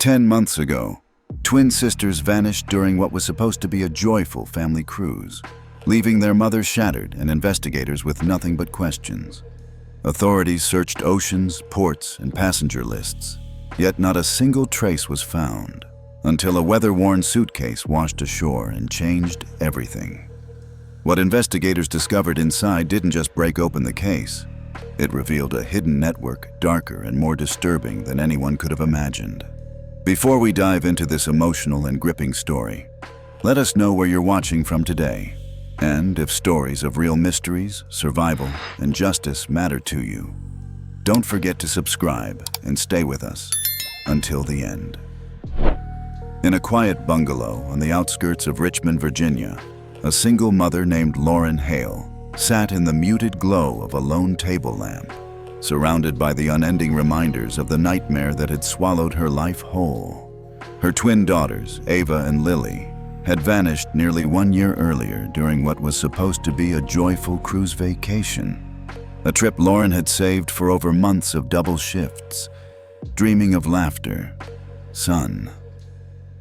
10 months ago, twin sisters vanished during what was supposed to be a joyful family cruise, leaving their mother shattered and investigators with nothing but questions. Authorities searched oceans, ports, and passenger lists, yet not a single trace was found, until a weather-worn suitcase washed ashore and changed everything. What investigators discovered inside didn't just break open the case. It revealed a hidden network darker and more disturbing than anyone could have imagined. Before we dive into this emotional and gripping story, let us know where you're watching from today, and if stories of real mysteries, survival, and justice matter to you. Don't forget to subscribe and stay with us until the end. In a quiet bungalow on the outskirts of Richmond, Virginia, a single mother named Lauren Hale sat in the muted glow of a lone table lamp, surrounded by the unending reminders of the nightmare that had swallowed her life whole. Her twin daughters, Ava and Lily, had vanished nearly 1 year earlier during what was supposed to be a joyful cruise vacation, a trip Lauren had saved for over months of double shifts, dreaming of laughter, sun,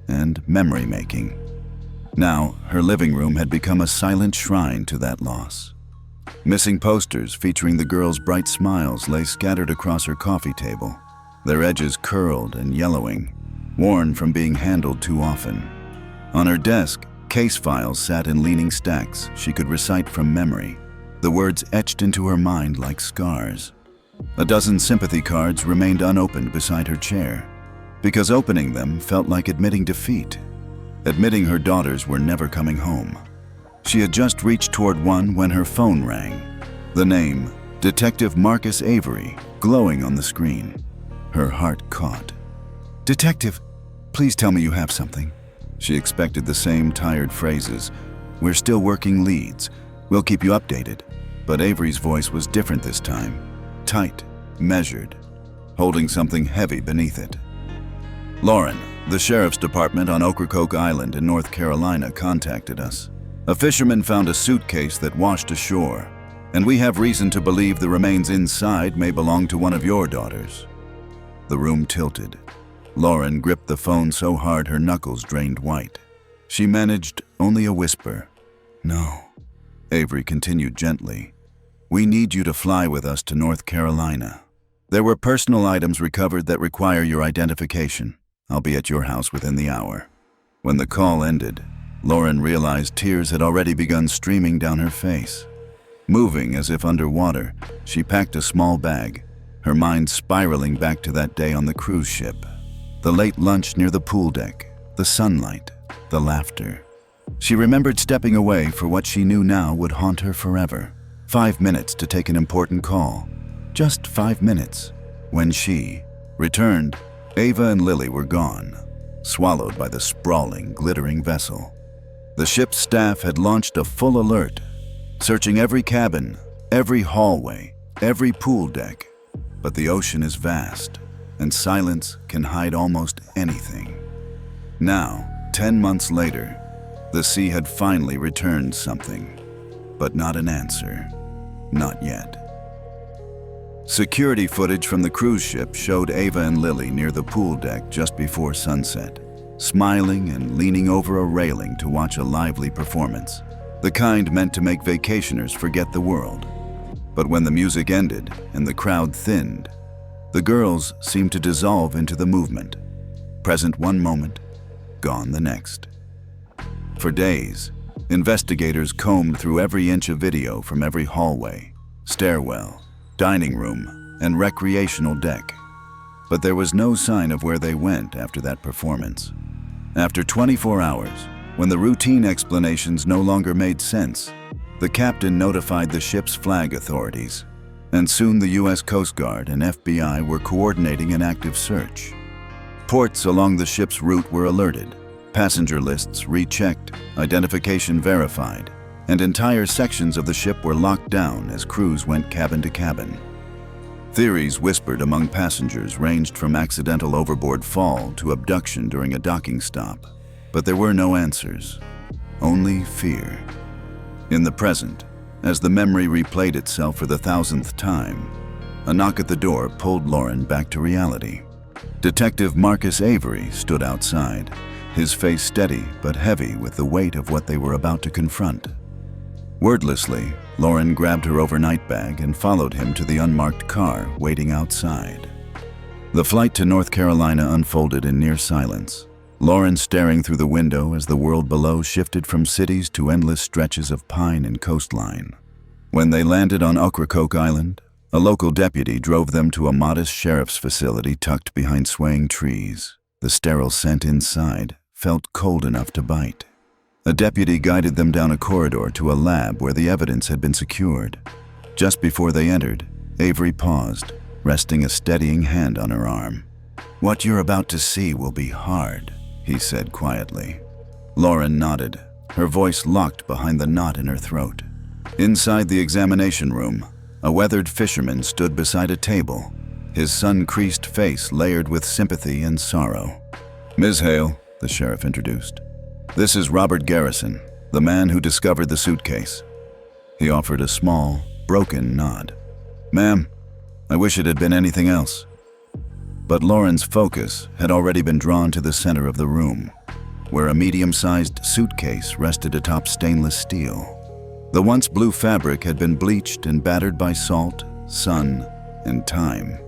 and memory-making. Now, her living room had become a silent shrine to that loss. Missing posters featuring the girls' bright smiles lay scattered across her coffee table, their edges curled and yellowing, worn from being handled too often. On her desk, case files sat in leaning stacks she could recite from memory, the words etched into her mind like scars. A dozen sympathy cards remained unopened beside her chair, because opening them felt like admitting defeat, admitting her daughters were never coming home. She had just reached toward one when her phone rang. The name, Detective Marcus Avery, glowing on the screen. Her heart caught. "Detective, please tell me you have something." She expected the same tired phrases. "We're still working leads. We'll keep you updated." But Avery's voice was different this time. Tight, measured, holding something heavy beneath it. "Lauren, the sheriff's department on Ocracoke Island in North Carolina contacted us. A fisherman found a suitcase that washed ashore, and we have reason to believe the remains inside may belong to one of your daughters." The room tilted. Lauren gripped the phone so hard her knuckles drained white. She managed only a whisper. "No." Avery continued gently. "We need you to fly with us to North Carolina. There were personal items recovered that require your identification. I'll be at your house within the hour." When the call ended, Lauren realized tears had already begun streaming down her face. Moving as if underwater, she packed a small bag, her mind spiraling back to that day on the cruise ship. The late lunch near the pool deck, the sunlight, the laughter. She remembered stepping away for what she knew now would haunt her forever. 5 minutes to take an important call. Just 5 minutes. When she returned, Ava and Lily were gone, swallowed by the sprawling, glittering vessel. The ship's staff had launched a full alert, searching every cabin, every hallway, every pool deck. But the ocean is vast, and silence can hide almost anything. Now, 10 months later, the sea had finally returned something, but not an answer. Not yet. Security footage from the cruise ship showed Ava and Lily near the pool deck just before sunset, smiling and leaning over a railing to watch a lively performance, the kind meant to make vacationers forget the world. But when the music ended and the crowd thinned, the girls seemed to dissolve into the movement, present one moment, gone the next. For days, investigators combed through every inch of video from every hallway, stairwell, dining room, and recreational deck. But there was no sign of where they went after that performance. After 24 hours, when the routine explanations no longer made sense, the captain notified the ship's flag authorities, and soon the U.S. Coast Guard and FBI were coordinating an active search. Ports along the ship's route were alerted, passenger lists rechecked, identification verified, and entire sections of the ship were locked down as crews went cabin to cabin. Theories whispered among passengers ranged from accidental overboard fall to abduction during a docking stop, but there were no answers, only fear. In the present, as the memory replayed itself for the 1,000th time, a knock at the door pulled Lauren back to reality. Detective Marcus Avery stood outside, his face steady but heavy with the weight of what they were about to confront. Wordlessly, Lauren grabbed her overnight bag and followed him to the unmarked car waiting outside. The flight to North Carolina unfolded in near silence, Lauren staring through the window as the world below shifted from cities to endless stretches of pine and coastline. When they landed on Ocracoke Island, a local deputy drove them to a modest sheriff's facility tucked behind swaying trees. The sterile scent inside felt cold enough to bite. A deputy guided them down a corridor to a lab where the evidence had been secured. Just before they entered, Avery paused, resting a steadying hand on her arm. "What you're about to see will be hard," he said quietly. Lauren nodded, her voice locked behind the knot in her throat. Inside the examination room, a weathered fisherman stood beside a table, his sun-creased face layered with sympathy and sorrow. "Ms. Hale," the sheriff introduced. "This is Robert Garrison, the man who discovered the suitcase." He offered a small, broken nod. "Ma'am, I wish it had been anything else." But Lauren's focus had already been drawn to the center of the room, where a medium-sized suitcase rested atop stainless steel. The once blue fabric had been bleached and battered by salt, sun, and time.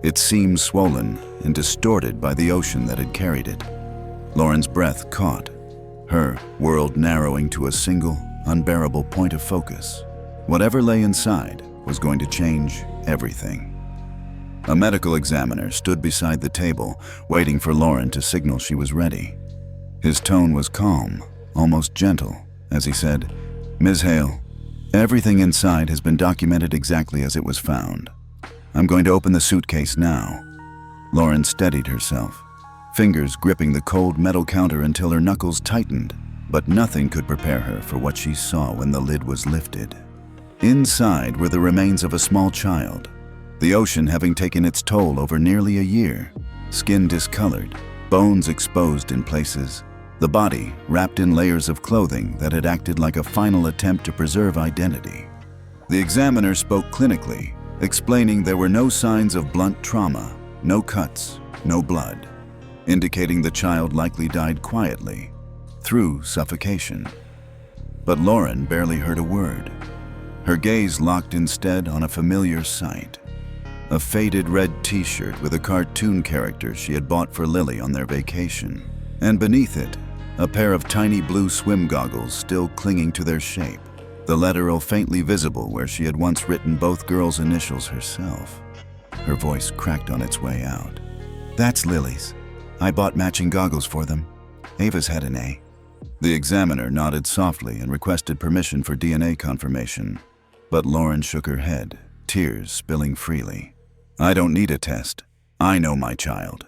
Its seams swollen and distorted by the ocean that had carried it. Lauren's breath caught, her world narrowing to a single, unbearable point of focus. Whatever lay inside was going to change everything. A medical examiner stood beside the table, waiting for Lauren to signal she was ready. His tone was calm, almost gentle, as he said, "Ms. Hale, everything inside has been documented exactly as it was found. I'm going to open the suitcase now." Lauren steadied herself, fingers gripping the cold metal counter until her knuckles tightened, but nothing could prepare her for what she saw when the lid was lifted. Inside were the remains of a small child, the ocean having taken its toll over nearly a year, skin discolored, bones exposed in places, the body wrapped in layers of clothing that had acted like a final attempt to preserve identity. The examiner spoke clinically, explaining there were no signs of blunt trauma, no cuts, no blood, indicating the child likely died quietly, through suffocation. But Lauren barely heard a word. Her gaze locked instead on a familiar sight. A faded red t-shirt with a cartoon character she had bought for Lily on their vacation. And beneath it, a pair of tiny blue swim goggles still clinging to their shape, the letteral faintly visible where she had once written both girls' initials herself. Her voice cracked on its way out. "That's Lily's. I bought matching goggles for them. Ava's had an A." The examiner nodded softly and requested permission for DNA confirmation, but Lauren shook her head, tears spilling freely. "I don't need a test. I know my child."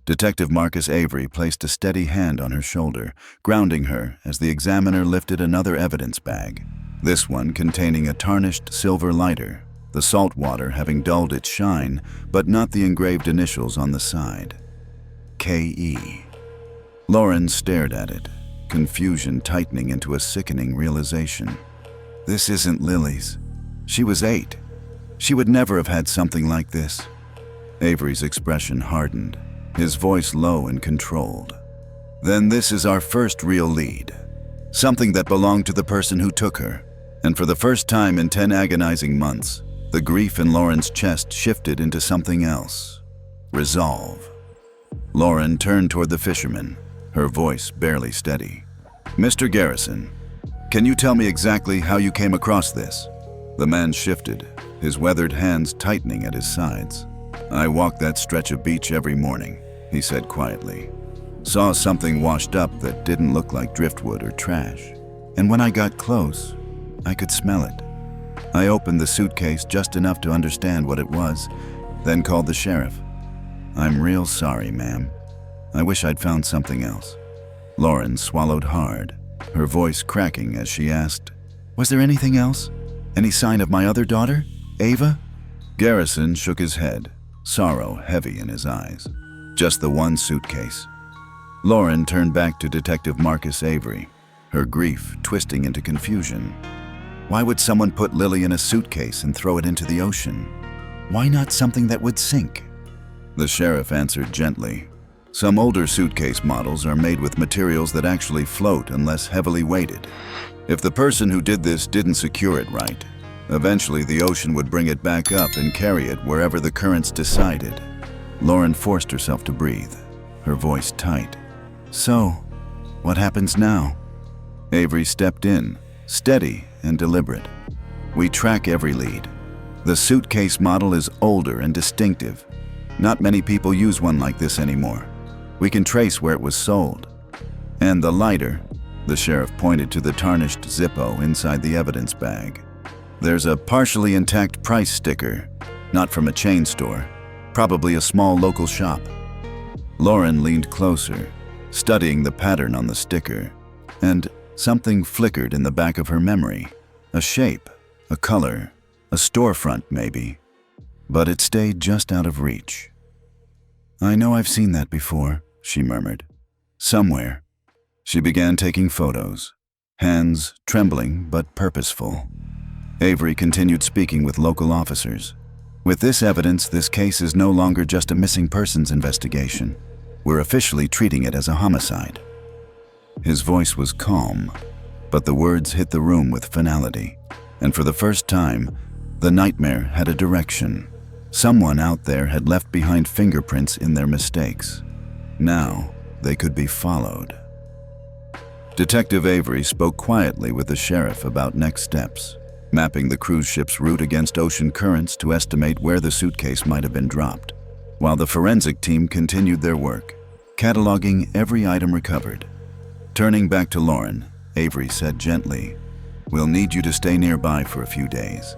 Detective Marcus Avery placed a steady hand on her shoulder, grounding her as the examiner lifted another evidence bag, this one containing a tarnished silver lighter, the salt water having dulled its shine, but not the engraved initials on the side. K.E. Lauren stared at it, confusion tightening into a sickening realization. This isn't Lily's. She was 8. She would never have had something like this. Avery's expression hardened, his voice low and controlled. "Then this is our first real lead. Something that belonged to the person who took her." And for the first time in 10 agonizing months, the grief in Lauren's chest shifted into something else. Resolve. Lauren turned toward the fisherman, her voice barely steady. "Mr. Garrison, can you tell me exactly how you came across this?" The man shifted, his weathered hands tightening at his sides. "I walk that stretch of beach every morning," he said quietly. "Saw something washed up that didn't look like driftwood or trash. And when I got close, I could smell it. I opened the suitcase just enough to understand what it was, then called the sheriff. I'm real sorry, ma'am. I wish I'd found something else." Lauren swallowed hard, her voice cracking as she asked, "Was there anything else? Any sign of my other daughter, Ava?" Garrison shook his head, sorrow heavy in his eyes. "Just the one suitcase." Lauren turned back to Detective Marcus Avery, her grief twisting into confusion. Why would someone put Lily in a suitcase and throw it into the ocean? Why not something that would sink? The sheriff answered gently. Some older suitcase models are made with materials that actually float unless heavily weighted. If the person who did this didn't secure it right, eventually the ocean would bring it back up and carry it wherever the currents decided. Lauren forced herself to breathe, her voice tight. So, what happens now? Avery stepped in, steady and deliberate. We track every lead. The suitcase model is older and distinctive. Not many people use one like this anymore. We can trace where it was sold. And the lighter, the sheriff pointed to the tarnished Zippo inside the evidence bag. There's a partially intact price sticker, not from a chain store, probably a small local shop. Lauren leaned closer, studying the pattern on the sticker, and something flickered in the back of her memory. A shape, a color, a storefront maybe, but it stayed just out of reach. I know I've seen that before, she murmured. Somewhere. She began taking photos, hands trembling but purposeful. Avery continued speaking with local officers. With this evidence, this case is no longer just a missing persons investigation. We're officially treating it as a homicide. His voice was calm, but the words hit the room with finality. And for the first time, the nightmare had a direction. Someone out there had left behind fingerprints in their mistakes. Now, they could be followed. Detective Avery spoke quietly with the sheriff about next steps, mapping the cruise ship's route against ocean currents to estimate where the suitcase might have been dropped, while the forensic team continued their work, cataloging every item recovered. Turning back to Lauren, Avery said gently, "We'll need you to stay nearby for a few days.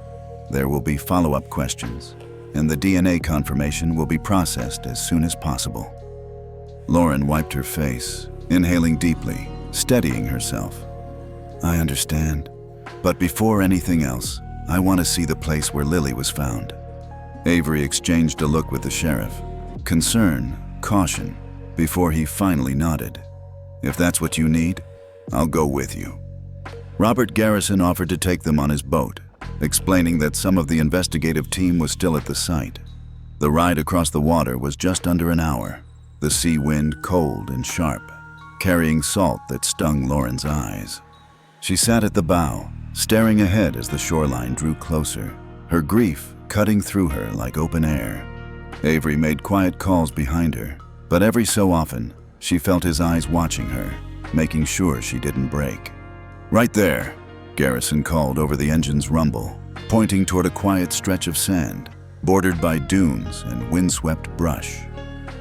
There will be follow-up questions, and the DNA confirmation will be processed as soon as possible." Lauren wiped her face, inhaling deeply, steadying herself. "I understand, but before anything else, I want to see the place where Lily was found." Avery exchanged a look with the sheriff, concern, caution, before he finally nodded. "If that's what you need, I'll go with you." Robert Garrison offered to take them on his boat, explaining that some of the investigative team was still at the site. The ride across the water was just under an hour, the sea wind cold and sharp, carrying salt that stung Lauren's eyes. She sat at the bow, staring ahead as the shoreline drew closer, her grief cutting through her like open air. Avery made quiet calls behind her, but every so often, she felt his eyes watching her, making sure she didn't break. "Right there," Garrison called over the engine's rumble, pointing toward a quiet stretch of sand, bordered by dunes and windswept brush.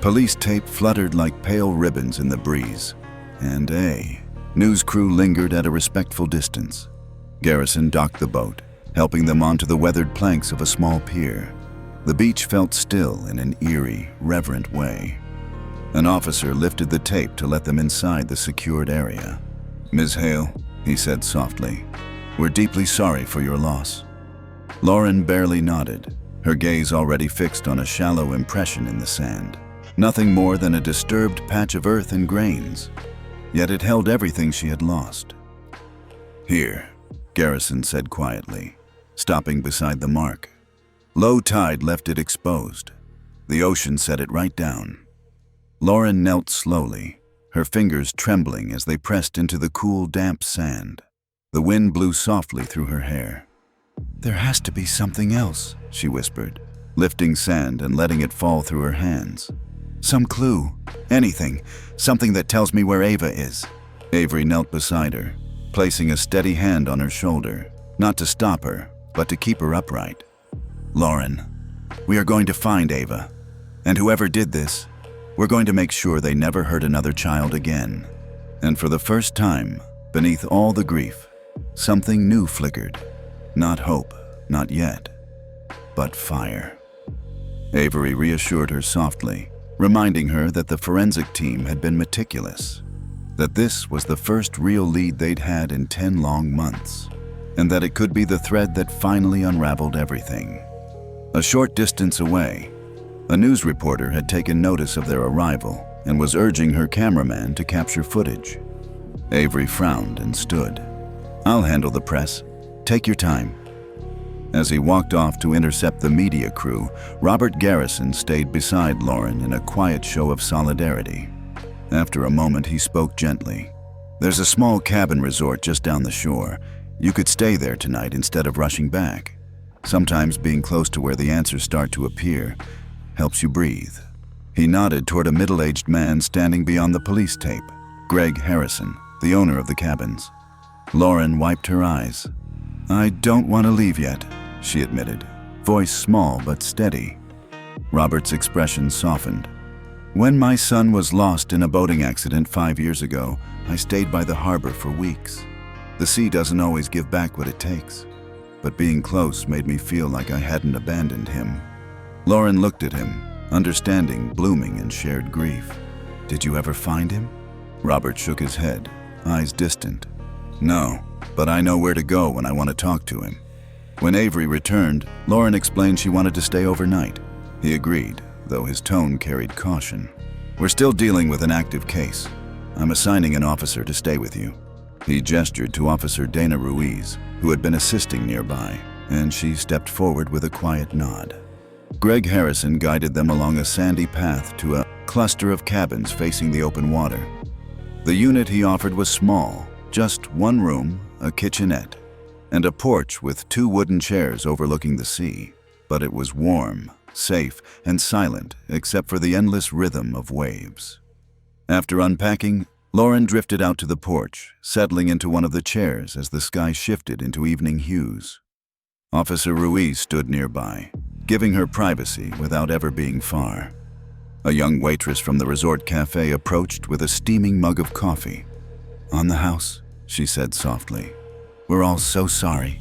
Police tape fluttered like pale ribbons in the breeze, and a news crew lingered at a respectful distance. Garrison docked the boat, helping them onto the weathered planks of a small pier. The beach felt still in an eerie, reverent way. An officer lifted the tape to let them inside the secured area. "Ms. Hale," he said softly, "we're deeply sorry for your loss." Lauren barely nodded, her gaze already fixed on a shallow impression in the sand. Nothing more than a disturbed patch of earth and grains. Yet it held everything she had lost. "Here," Garrison said quietly, stopping beside the mark. Low tide left it exposed. The ocean set it right down. Lauren knelt slowly, her fingers trembling as they pressed into the cool, damp sand. The wind blew softly through her hair. "There has to be something else," she whispered, lifting sand and letting it fall through her hands. "Some clue, anything, something that tells me where Ava is." Avery knelt beside her, placing a steady hand on her shoulder, not to stop her, but to keep her upright. "Lauren, we are going to find Ava, and whoever did this, we're going to make sure they never hurt another child again." And for the first time, beneath all the grief, something new flickered. Not hope, not yet, but fire. Avery reassured her softly, reminding her that the forensic team had been meticulous, that this was the first real lead they'd had in 10 long months, and that it could be the thread that finally unraveled everything. A short distance away, a news reporter had taken notice of their arrival and was urging her cameraman to capture footage. Avery frowned and stood. "I'll handle the press. Take your time." As he walked off to intercept the media crew, Robert Garrison stayed beside Lauren in a quiet show of solidarity. After a moment, he spoke gently. "There's a small cabin resort just down the shore. You could stay there tonight instead of rushing back. Sometimes being close to where the answers start to appear helps you breathe." He nodded toward a middle-aged man standing beyond the police tape, Greg Harrison, the owner of the cabins. Lauren wiped her eyes. "I don't want to leave yet," she admitted, voice small but steady. Robert's expression softened. "When my son was lost in a boating accident 5 years ago, I stayed by the harbor for weeks. The sea doesn't always give back what it takes, but being close made me feel like I hadn't abandoned him." Lauren looked at him, understanding blooming in shared grief. "Did you ever find him?" Robert shook his head, eyes distant. "No, but I know where to go when I want to talk to him." When Avery returned, Lauren explained she wanted to stay overnight. He agreed, though his tone carried caution. "We're still dealing with an active case. I'm assigning an officer to stay with you." He gestured to Officer Dana Ruiz, who had been assisting nearby, and she stepped forward with a quiet nod. Greg Harrison guided them along a sandy path to a cluster of cabins facing the open water. The unit he offered was small, just one room, a kitchenette, and a porch with 2 wooden chairs overlooking the sea. But it was warm, safe, and silent except for the endless rhythm of waves. After unpacking, Lauren drifted out to the porch, settling into one of the chairs as the sky shifted into evening hues. Officer Ruiz stood nearby, giving her privacy without ever being far. A young waitress from the resort cafe approached with a steaming mug of coffee. "On the house," she said softly. "We're all so sorry."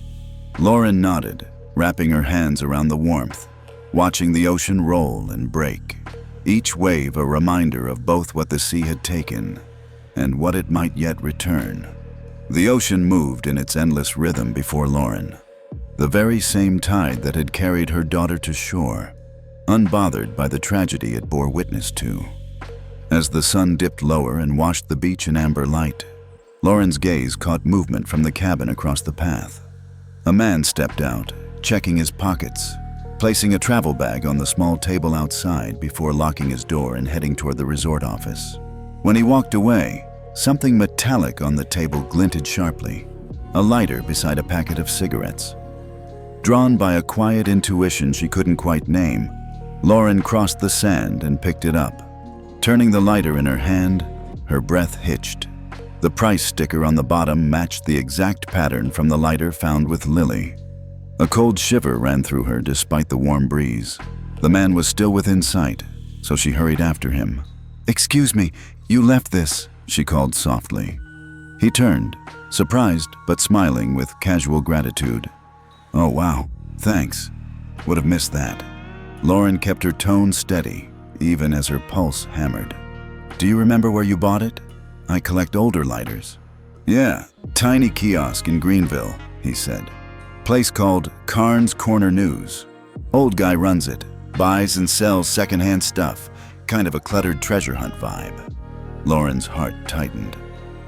Lauren nodded, wrapping her hands around the warmth, watching the ocean roll and break, each wave a reminder of both what the sea had taken and what it might yet return. The ocean moved in its endless rhythm before Lauren, the very same tide that had carried her daughter to shore, unbothered by the tragedy it bore witness to. As the sun dipped lower and washed the beach in amber light, Lauren's gaze caught movement from the cabin across the path. A man stepped out, checking his pockets, placing a travel bag on the small table outside before locking his door and heading toward the resort office. When he walked away, something metallic on the table glinted sharply, a lighter beside a packet of cigarettes. Drawn by a quiet intuition she couldn't quite name, Lauren crossed the sand and picked it up. Turning the lighter in her hand, her breath hitched. The price sticker on the bottom matched the exact pattern from the lighter found with Lily. A cold shiver ran through her despite the warm breeze. The man was still within sight, so she hurried after him. "Excuse me, you left this," she called softly. He turned, surprised but smiling with casual gratitude. "Oh wow, thanks. Would have missed that." Lauren kept her tone steady, even as her pulse hammered. "Do you remember where you bought it? I collect older lighters." "Yeah, tiny kiosk in Greenville," he said. "Place called Carnes Corner News. Old guy runs it, buys and sells secondhand stuff, kind of a cluttered treasure hunt vibe." Lauren's heart tightened.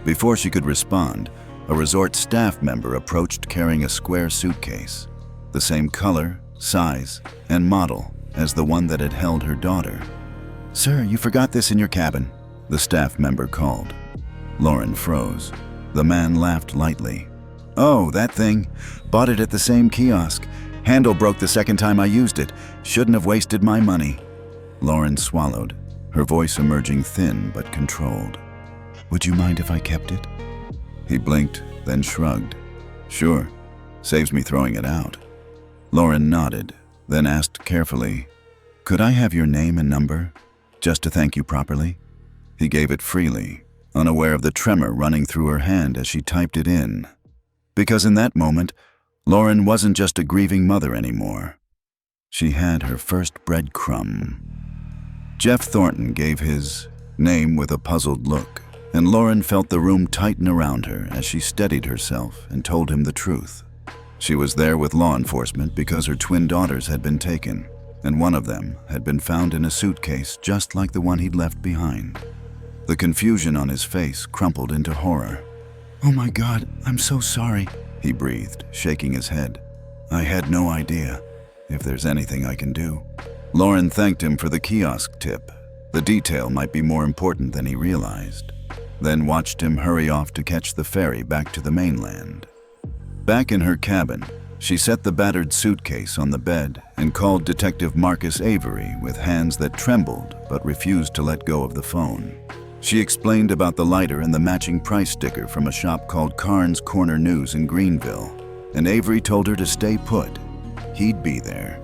Before she could respond, a resort staff member approached carrying a square suitcase, the same color, size, and model as the one that had held her daughter. "Sir, you forgot this in your cabin," the staff member called. Lauren froze. The man laughed lightly. "Oh, that thing. Bought it at the same kiosk. Handle broke the second time I used it. Shouldn't have wasted my money." Lauren swallowed, her voice emerging thin but controlled. "Would you mind if I kept it?" He blinked, then shrugged. "Sure. Saves me throwing it out." Lauren nodded, then asked carefully, "Could I have your name and number, just to thank you properly?" He gave it freely, unaware of the tremor running through her hand as she typed it in. Because in that moment, Lauren wasn't just a grieving mother anymore. She had her first breadcrumb. Jeff Thornton gave his name with a puzzled look, and Lauren felt the room tighten around her as she steadied herself and told him the truth. She was there with law enforcement because her twin daughters had been taken, and one of them had been found in a suitcase just like the one he'd left behind. The confusion on his face crumpled into horror. "Oh my God, I'm so sorry," he breathed, shaking his head. I had no idea. If there's anything I can do. Lauren thanked him for the kiosk tip. The detail might be more important than he realized. Then watched him hurry off to catch the ferry back to the mainland. Back in her cabin, she set the battered suitcase on the bed and called Detective Marcus Avery with hands that trembled but refused to let go of the phone. She explained about the lighter and the matching price sticker from a shop called Carnes Corner News in Greenville, and Avery told her to stay put. He'd be there.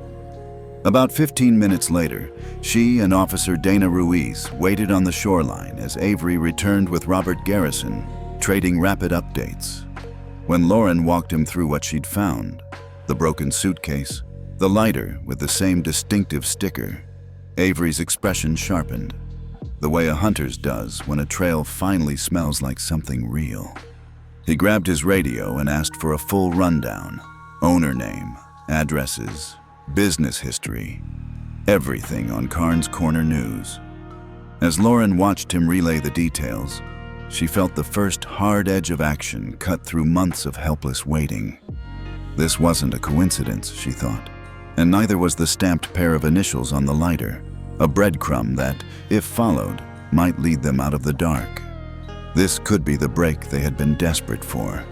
About 15 minutes later, she and Officer Dana Ruiz waited on the shoreline as Avery returned with Robert Garrison, trading rapid updates. When Lauren walked him through what she'd found, the broken suitcase, the lighter with the same distinctive sticker, Avery's expression sharpened, the way a hunter's does when a trail finally smells like something real. He grabbed his radio and asked for a full rundown, owner name, addresses, business history, everything on Carnes Corner News. As Lauren watched him relay the details, she felt the first hard edge of action cut through months of helpless waiting. This wasn't a coincidence, she thought, and neither was the stamped pair of initials on the lighter, a breadcrumb that, if followed, might lead them out of the dark. This could be the break they had been desperate for.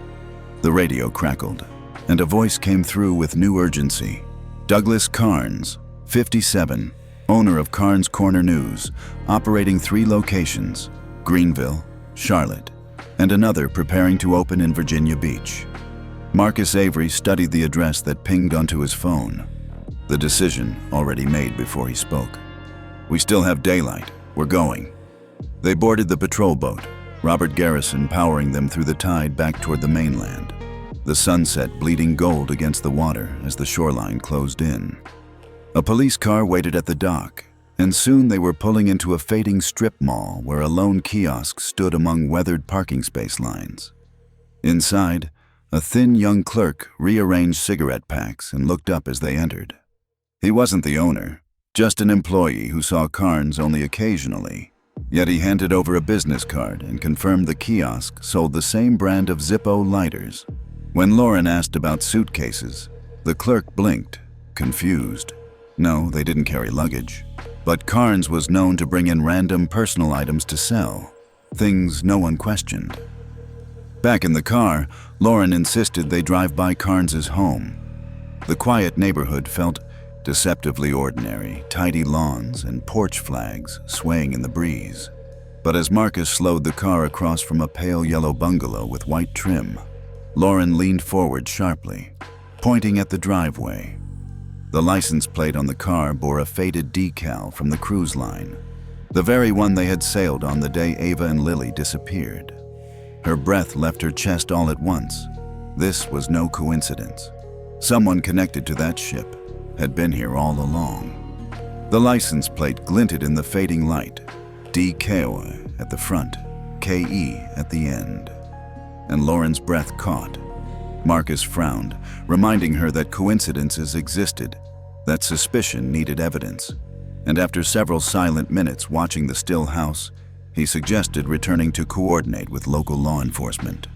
The radio crackled, and a voice came through with new urgency. Douglas Carnes, 57, owner of Carnes Corner News, operating 3 locations, Greenville, Charlotte, and another preparing to open in Virginia Beach. Marcus Avery studied the address that pinged onto his phone. The decision already made before he spoke. We still have daylight. We're going. They boarded the patrol boat, Robert Garrison powering them through the tide back toward the mainland. The sunset bleeding gold against the water as the shoreline closed in. A police car waited at the dock, and soon they were pulling into a fading strip mall where a lone kiosk stood among weathered parking space lines. Inside, a thin young clerk rearranged cigarette packs and looked up as they entered. He wasn't the owner, just an employee who saw Carnes only occasionally, yet he handed over a business card and confirmed the kiosk sold the same brand of Zippo lighters. When Lauren asked about suitcases, the clerk blinked, confused. No, they didn't carry luggage. But Carnes was known to bring in random personal items to sell, things no one questioned. Back in the car, Lauren insisted they drive by Carnes's home. The quiet neighborhood felt deceptively ordinary, tidy lawns and porch flags swaying in the breeze. But as Marcus slowed the car across from a pale yellow bungalow with white trim, Lauren leaned forward sharply, pointing at the driveway. The license plate on the car bore a faded decal from the cruise line, the very one they had sailed on the day Ava and Lily disappeared. Her breath left her chest all at once. This was no coincidence. Someone connected to that ship had been here all along. The license plate glinted in the fading light, DK at the front, KE at the end. And Lauren's breath caught. Marcus frowned, reminding her that coincidences existed, that suspicion needed evidence. And after several silent minutes watching the still house, he suggested returning to coordinate with local law enforcement.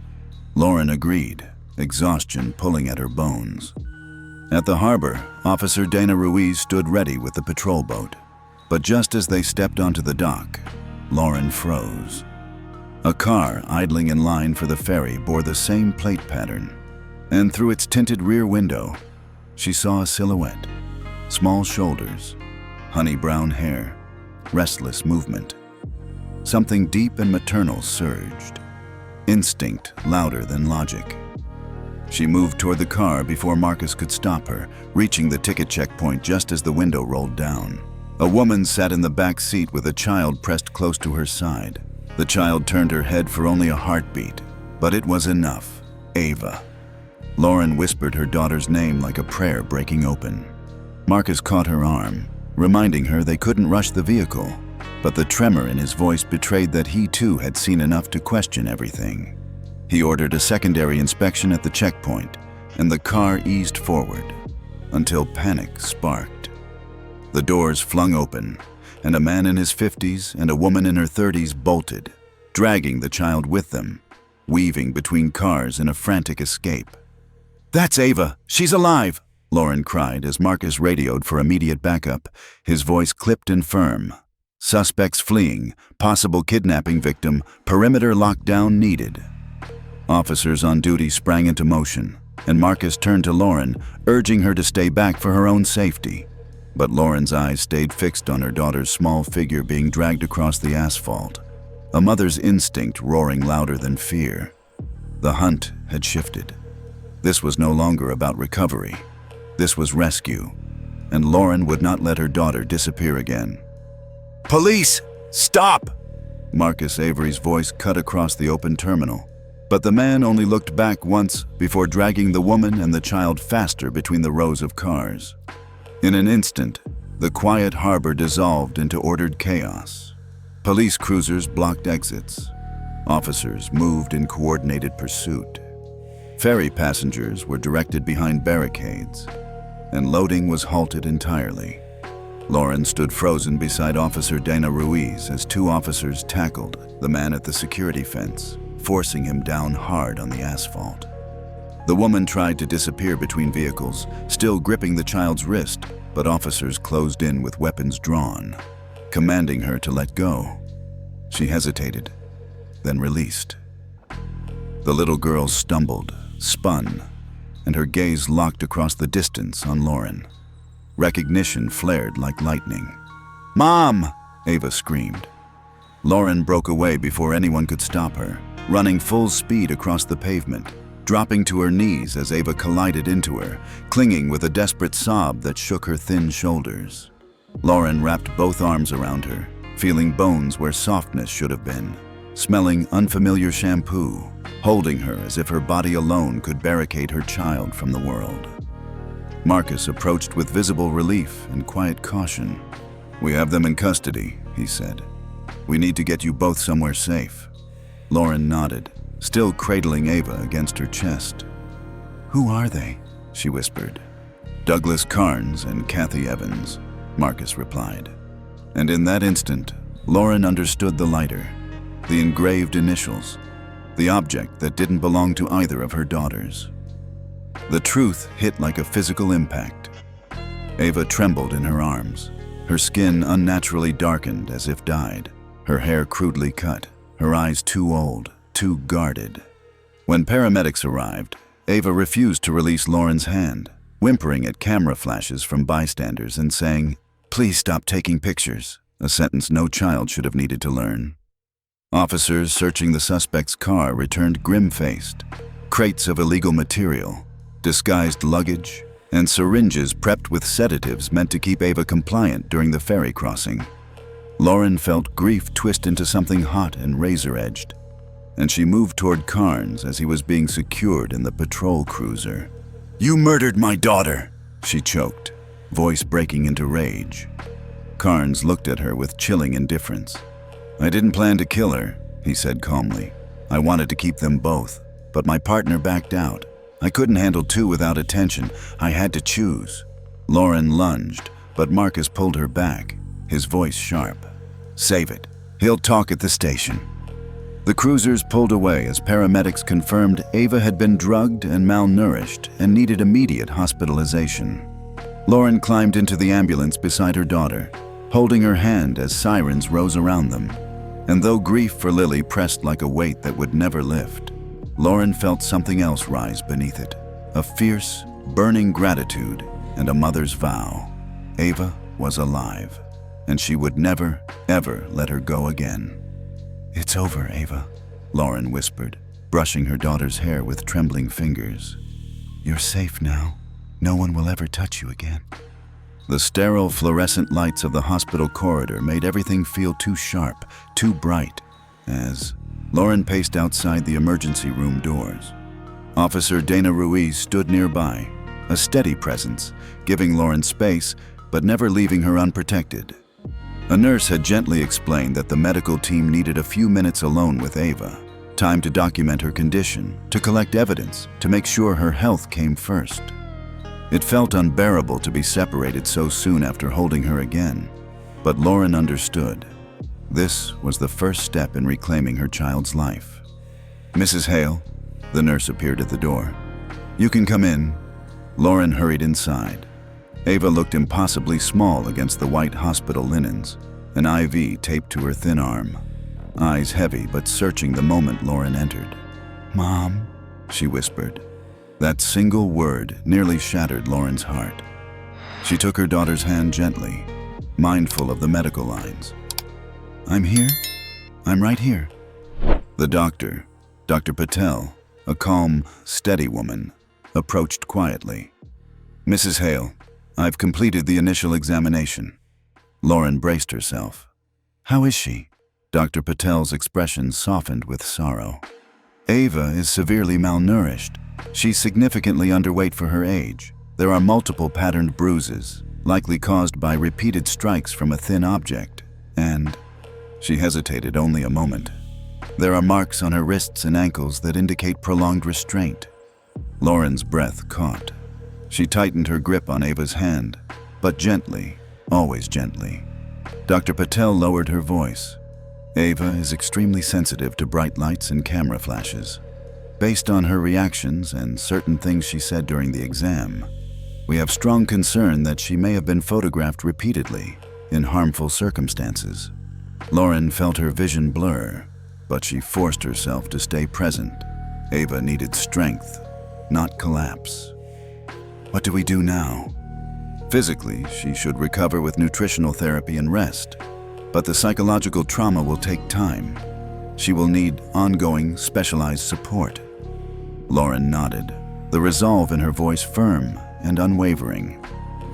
Lauren agreed, exhaustion pulling at her bones. At the harbor, Officer Dana Ruiz stood ready with the patrol boat. But just as they stepped onto the dock, Lauren froze. A car idling in line for the ferry bore the same plate pattern, and through its tinted rear window, she saw a silhouette. Small shoulders, honey brown hair, restless movement. Something deep and maternal surged. Instinct louder than logic. She moved toward the car before Marcus could stop her, reaching the ticket checkpoint just as the window rolled down. A woman sat in the back seat with a child pressed close to her side. The child turned her head for only a heartbeat, but it was enough. Ava. Lauren whispered her daughter's name like a prayer breaking open. Marcus caught her arm, reminding her they couldn't rush the vehicle, but the tremor in his voice betrayed that he too had seen enough to question everything. He ordered a secondary inspection at the checkpoint, and the car eased forward, until panic sparked. The doors flung open, and a man in his 50s and a woman in her 30s bolted, dragging the child with them, weaving between cars in a frantic escape. "That's Ava! She's alive! Lauren cried as Marcus radioed for immediate backup, his voice clipped and firm. Suspects fleeing, possible kidnapping victim, perimeter lockdown needed. Officers on duty sprang into motion, and Marcus turned to Lauren, urging her to stay back for her own safety. But Lauren's eyes stayed fixed on her daughter's small figure being dragged across the asphalt, a mother's instinct roaring louder than fear. The hunt had shifted. This was no longer about recovery. This was rescue, and Lauren would not let her daughter disappear again. "Police! Stop!" Marcus Avery's voice cut across the open terminal, but the man only looked back once before dragging the woman and the child faster between the rows of cars. In an instant, the quiet harbor dissolved into ordered chaos. Police cruisers blocked exits. Officers moved in coordinated pursuit. Ferry passengers were directed behind barricades, and loading was halted entirely. Lauren stood frozen beside Officer Dana Ruiz as two officers tackled the man at the security fence, forcing him down hard on the asphalt. The woman tried to disappear between vehicles, still gripping the child's wrist, but officers closed in with weapons drawn, commanding her to let go. She hesitated, then released. The little girl stumbled, spun, and her gaze locked across the distance on Lauren. Recognition flared like lightning. "Mom!" Ava screamed. Lauren broke away before anyone could stop her, running full speed across the pavement, dropping to her knees as Ava collided into her, clinging with a desperate sob that shook her thin shoulders. Lauren wrapped both arms around her, feeling bones where softness should have been, smelling unfamiliar shampoo, holding her as if her body alone could barricade her child from the world. Marcus approached with visible relief and quiet caution. "We have them in custody," he said. "We need to get you both somewhere safe." Lauren nodded, still cradling Ava against her chest. "Who are they?" she whispered. "Douglas Carnes and Kathy Evans," Marcus replied. And in that instant, Lauren understood the lighter, the engraved initials, the object that didn't belong to either of her daughters. The truth hit like a physical impact. Ava trembled in her arms, her skin unnaturally darkened as if dyed, her hair crudely cut, her eyes too old, too guarded. When paramedics arrived, Ava refused to release Lauren's hand, whimpering at camera flashes from bystanders and saying, "Please stop taking pictures," a sentence no child should have needed to learn. Officers searching the suspect's car returned grim-faced, crates of illegal material, disguised luggage, and syringes prepped with sedatives meant to keep Ava compliant during the ferry crossing. Lauren felt grief twist into something hot and razor-edged, and she moved toward Carnes as he was being secured in the patrol cruiser. "You murdered my daughter!" she choked, voice breaking into rage. Carnes looked at her with chilling indifference. "I didn't plan to kill her," he said calmly. "I wanted to keep them both, but my partner backed out. I couldn't handle two without attention. I had to choose." Lauren lunged, but Marcus pulled her back, his voice sharp. "Save it. He'll talk at the station." The cruisers pulled away as paramedics confirmed Ava had been drugged and malnourished and needed immediate hospitalization. Lauren climbed into the ambulance beside her daughter, holding her hand as sirens rose around them. And though grief for Lily pressed like a weight that would never lift, Lauren felt something else rise beneath it, a fierce, burning gratitude and a mother's vow. Ava was alive, and she would never, ever let her go again. "It's over, Ava," Lauren whispered, brushing her daughter's hair with trembling fingers. "You're safe now. No one will ever touch you again." The sterile fluorescent lights of the hospital corridor made everything feel too sharp, too bright, as Lauren paced outside the emergency room doors. Officer Dana Ruiz stood nearby, a steady presence, giving Lauren space, but never leaving her unprotected. A nurse had gently explained that the medical team needed a few minutes alone with Ava, time to document her condition, to collect evidence, to make sure her health came first. It felt unbearable to be separated so soon after holding her again, but Lauren understood. This was the first step in reclaiming her child's life. "Mrs. Hale," the nurse appeared at the door. "You can come in." Lauren hurried inside. Ava looked impossibly small against the white hospital linens, an IV taped to her thin arm. Eyes heavy but searching the moment Lauren entered. "Mom," she whispered. That single word nearly shattered Lauren's heart. She took her daughter's hand gently, mindful of the medical lines. "I'm here. I'm right here." The doctor, Dr. Patel, a calm, steady woman, approached quietly. "Mrs. Hale, I've completed the initial examination." Lauren braced herself. "How is she?" Dr. Patel's expression softened with sorrow. "Ava is severely malnourished. She's significantly underweight for her age. There are multiple patterned bruises, likely caused by repeated strikes from a thin object, and..." She hesitated only a moment. "There are marks on her wrists and ankles that indicate prolonged restraint." Lauren's breath caught. She tightened her grip on Ava's hand, but gently, always gently. Dr. Patel lowered her voice. "Ava is extremely sensitive to bright lights and camera flashes. Based on her reactions and certain things she said during the exam, we have strong concern that she may have been photographed repeatedly in harmful circumstances." Lauren felt her vision blur, but she forced herself to stay present. Ava needed strength, not collapse. What do we do now? Physically, she should recover with nutritional therapy and rest, but the psychological trauma will take time. She will need ongoing, specialized support. Lauren nodded, the resolve in her voice firm and unwavering.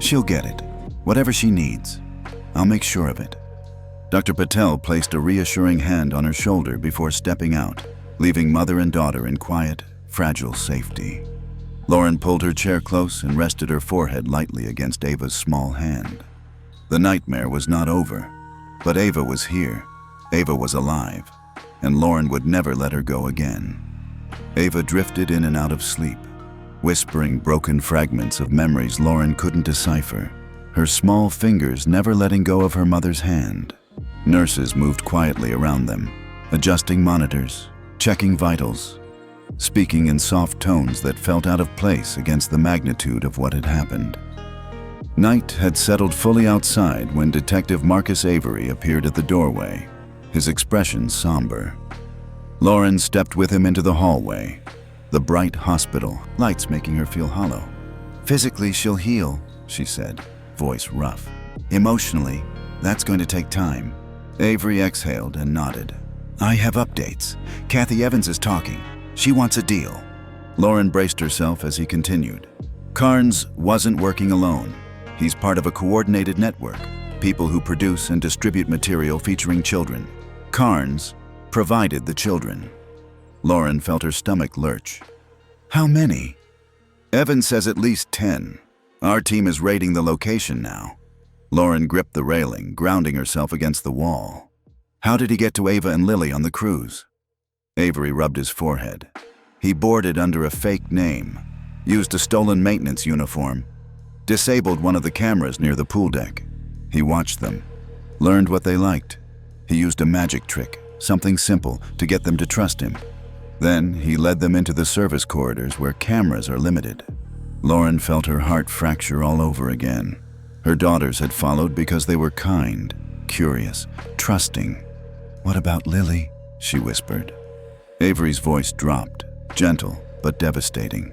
"She'll get it, whatever she needs. I'll make sure of it." Dr. Patel placed a reassuring hand on her shoulder before stepping out, leaving mother and daughter in quiet, fragile safety. Lauren pulled her chair close and rested her forehead lightly against Ava's small hand. The nightmare was not over, but Ava was here. Ava was alive, and Lauren would never let her go again. Ava drifted in and out of sleep, whispering broken fragments of memories Lauren couldn't decipher, her small fingers never letting go of her mother's hand. Nurses moved quietly around them, adjusting monitors, checking vitals, speaking in soft tones that felt out of place against the magnitude of what had happened. Night had settled fully outside when Detective Marcus Avery appeared at the doorway, his expression somber. Lauren stepped with him into the hallway, the bright hospital, lights making her feel hollow. "Physically, she'll heal," she said, voice rough. "Emotionally, that's going to take time." Avery exhaled and nodded. "I have updates. Kathy Evans is talking. She wants a deal." Lauren braced herself as he continued. "Carnes wasn't working alone. He's part of a coordinated network, people who produce and distribute material featuring children. Carnes provided the children." Lauren felt her stomach lurch. "How many?" "Evans says at least 10. Our team is raiding the location now." Lauren gripped the railing, grounding herself against the wall. "How did he get to Ava and Lily on the cruise?" Avery rubbed his forehead. "He boarded under a fake name, used a stolen maintenance uniform, disabled one of the cameras near the pool deck. He watched them, learned what they liked. He used a magic trick, something simple, to get them to trust him. Then he led them into the service corridors where cameras are limited." Lauren felt her heart fracture all over again. Her daughters had followed because they were kind, curious, trusting. "What about Lily?" she whispered. Avery's voice dropped, gentle but devastating.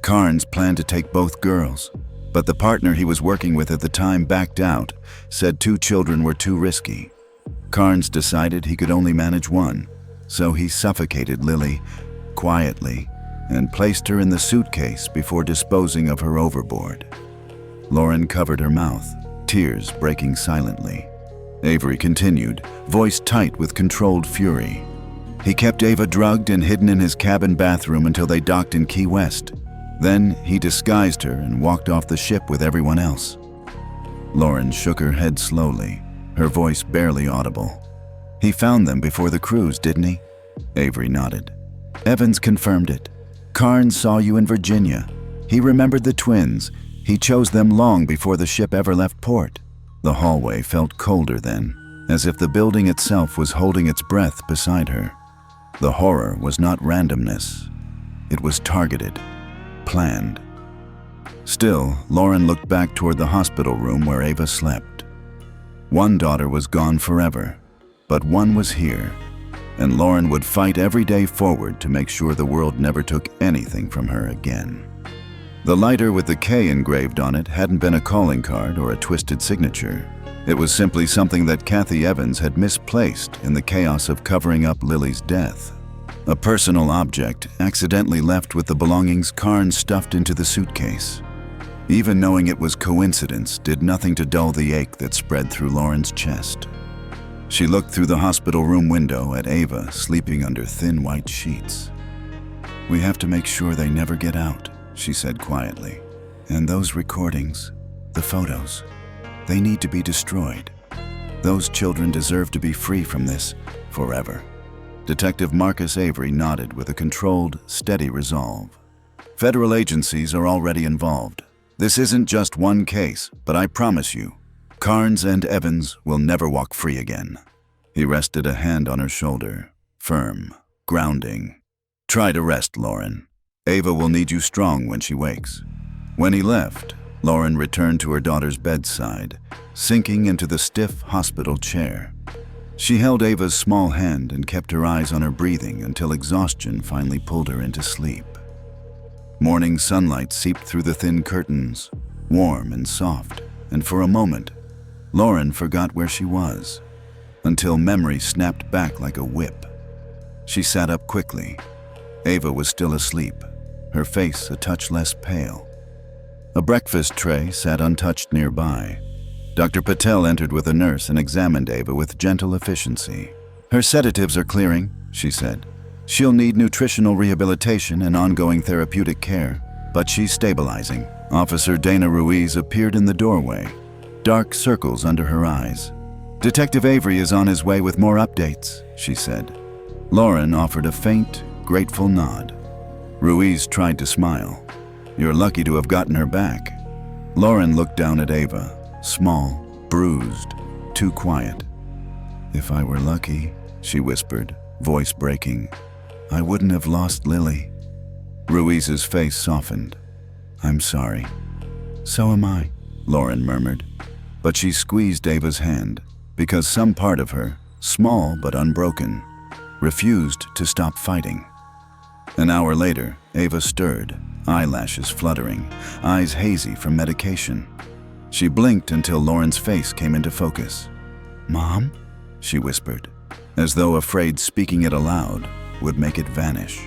"Carnes planned to take both girls, but the partner he was working with at the time backed out, said 2 children were too risky. Carnes decided he could only manage one, so he suffocated Lily quietly and placed her in the suitcase before disposing of her overboard." Lauren covered her mouth, tears breaking silently. Avery continued, voice tight with controlled fury. "He kept Ava drugged and hidden in his cabin bathroom until they docked in Key West. Then he disguised her and walked off the ship with everyone else." Lauren shook her head slowly, her voice barely audible. "He found them before the cruise, didn't he?" Avery nodded. "Evans confirmed it. Carnes saw you in Virginia. He remembered the twins. He chose them long before the ship ever left port." The hallway felt colder then, as if the building itself was holding its breath beside her. The horror was not randomness. It was targeted, planned. Still, Lauren looked back toward the hospital room where Ava slept. One daughter was gone forever, but one was here, and Lauren would fight every day forward to make sure the world never took anything from her again. The lighter with the K engraved on it hadn't been a calling card or a twisted signature. It was simply something that Kathy Evans had misplaced in the chaos of covering up Lily's death. A personal object accidentally left with the belongings Carnes stuffed into the suitcase. Even knowing it was coincidence did nothing to dull the ache that spread through Lauren's chest. She looked through the hospital room window at Ava sleeping under thin white sheets. "We have to make sure they never get out," she said quietly. "And those recordings, the photos, they need to be destroyed. Those children deserve to be free from this forever." Detective Marcus Avery nodded with a controlled, steady resolve. "Federal agencies are already involved. This isn't just one case, but I promise you, Carnes and Evans will never walk free again." He rested a hand on her shoulder, firm, grounding. "Try to rest, Lauren. Ava will need you strong when she wakes." When he left, Lauren returned to her daughter's bedside, sinking into the stiff hospital chair. She held Ava's small hand and kept her eyes on her breathing until exhaustion finally pulled her into sleep. Morning sunlight seeped through the thin curtains, warm and soft, and for a moment, Lauren forgot where she was, until memory snapped back like a whip. She sat up quickly. Ava was still asleep, her face a touch less pale. A breakfast tray sat untouched nearby. Dr. Patel entered with a nurse and examined Ava with gentle efficiency. "Her sedatives are clearing," she said. "She'll need nutritional rehabilitation and ongoing therapeutic care, but she's stabilizing." Officer Dana Ruiz appeared in the doorway, dark circles under her eyes. "Detective Avery is on his way with more updates," she said. Lauren offered a faint, grateful nod. Ruiz tried to smile. "You're lucky to have gotten her back." Lauren looked down at Ava, small, bruised, too quiet. "If I were lucky," she whispered, voice breaking, "I wouldn't have lost Lily." Ruiz's face softened. "I'm sorry." "So am I," Lauren murmured. But she squeezed Ava's hand because some part of her, small but unbroken, refused to stop fighting. An hour later, Ava stirred, eyelashes fluttering, eyes hazy from medication. She blinked until Lauren's face came into focus. "Mom?" she whispered, as though afraid speaking it aloud would make it vanish.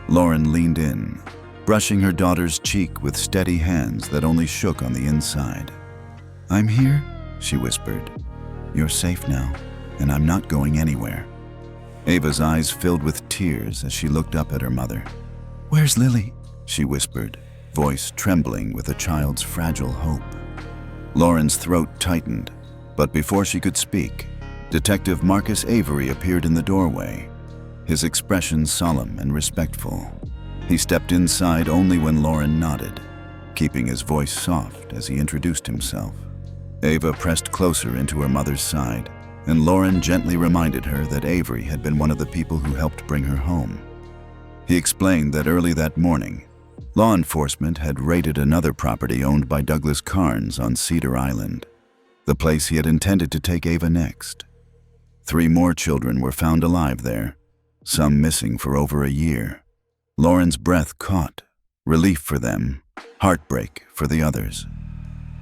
Lauren leaned in, brushing her daughter's cheek with steady hands that only shook on the inside. "I'm here," she whispered. "You're safe now, and I'm not going anywhere." Ava's eyes filled with tears as she looked up at her mother. "Where's Lily?" she whispered, voice trembling with a child's fragile hope. Lauren's throat tightened, but before she could speak, Detective Marcus Avery appeared in the doorway, his expression solemn and respectful. He stepped inside only when Lauren nodded, keeping his voice soft as he introduced himself. Ava pressed closer into her mother's side, and Lauren gently reminded her that Avery had been one of the people who helped bring her home. He explained that early that morning, law enforcement had raided another property owned by Douglas Carnes on Cedar Island, the place he had intended to take Ava next. 3 more children were found alive there, some missing for over a year. Lauren's breath caught, relief for them, heartbreak for the others.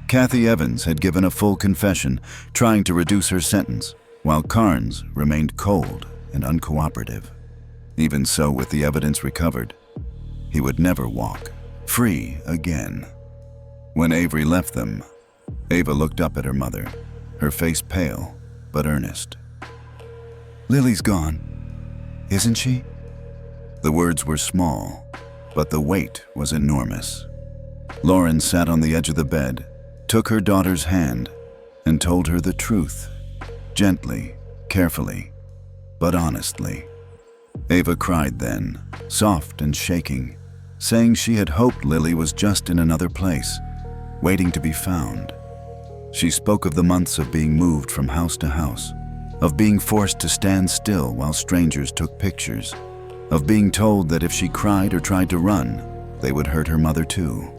Kathy Evans had given a full confession, trying to reduce her sentence, while Carnes remained cold and uncooperative. Even so, with the evidence recovered, he would never walk free again. When Avery left them, Ava looked up at her mother, her face pale but earnest. "Lily's gone, isn't she?" The words were small, but the weight was enormous. Lauren sat on the edge of the bed, took her daughter's hand, and told her the truth, gently, carefully, but honestly. Ava cried then, soft and shaking, saying she had hoped Lily was just in another place, waiting to be found. She spoke of the months of being moved from house to house, of being forced to stand still while strangers took pictures, of being told that if she cried or tried to run, they would hurt her mother too.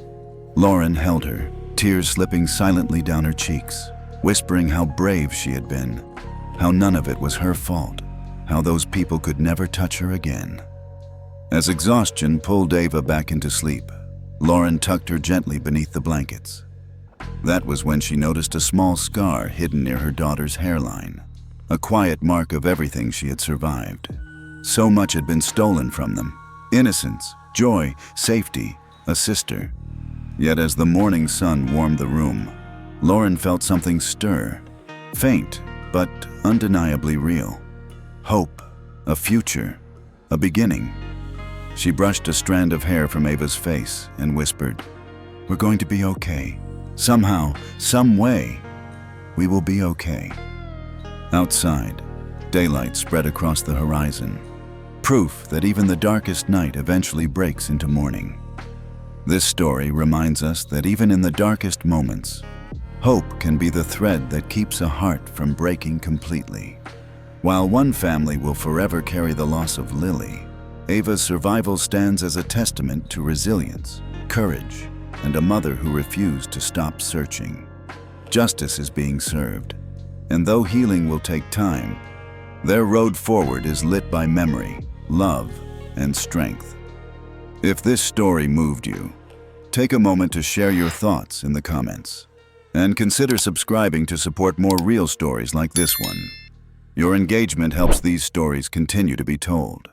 Lauren held her, tears slipping silently down her cheeks, whispering how brave she had been, how none of it was her fault, how those people could never touch her again. As exhaustion pulled Ava back into sleep, Lauren tucked her gently beneath the blankets. That was when she noticed a small scar hidden near her daughter's hairline, a quiet mark of everything she had survived. So much had been stolen from them: innocence, joy, safety, a sister. Yet as the morning sun warmed the room, Lauren felt something stir, faint but undeniably real. Hope, a future, a beginning. She brushed a strand of hair from Ava's face and whispered, "We're going to be okay. Somehow, some way, we will be okay." Outside, daylight spread across the horizon, proof that even the darkest night eventually breaks into morning. This story reminds us that even in the darkest moments, hope can be the thread that keeps a heart from breaking completely. While one family will forever carry the loss of Lily, Ava's survival stands as a testament to resilience, courage, and a mother who refused to stop searching. Justice is being served, and though healing will take time, their road forward is lit by memory, love, and strength. If this story moved you, take a moment to share your thoughts in the comments, and consider subscribing to support more real stories like this one. Your engagement helps these stories continue to be told.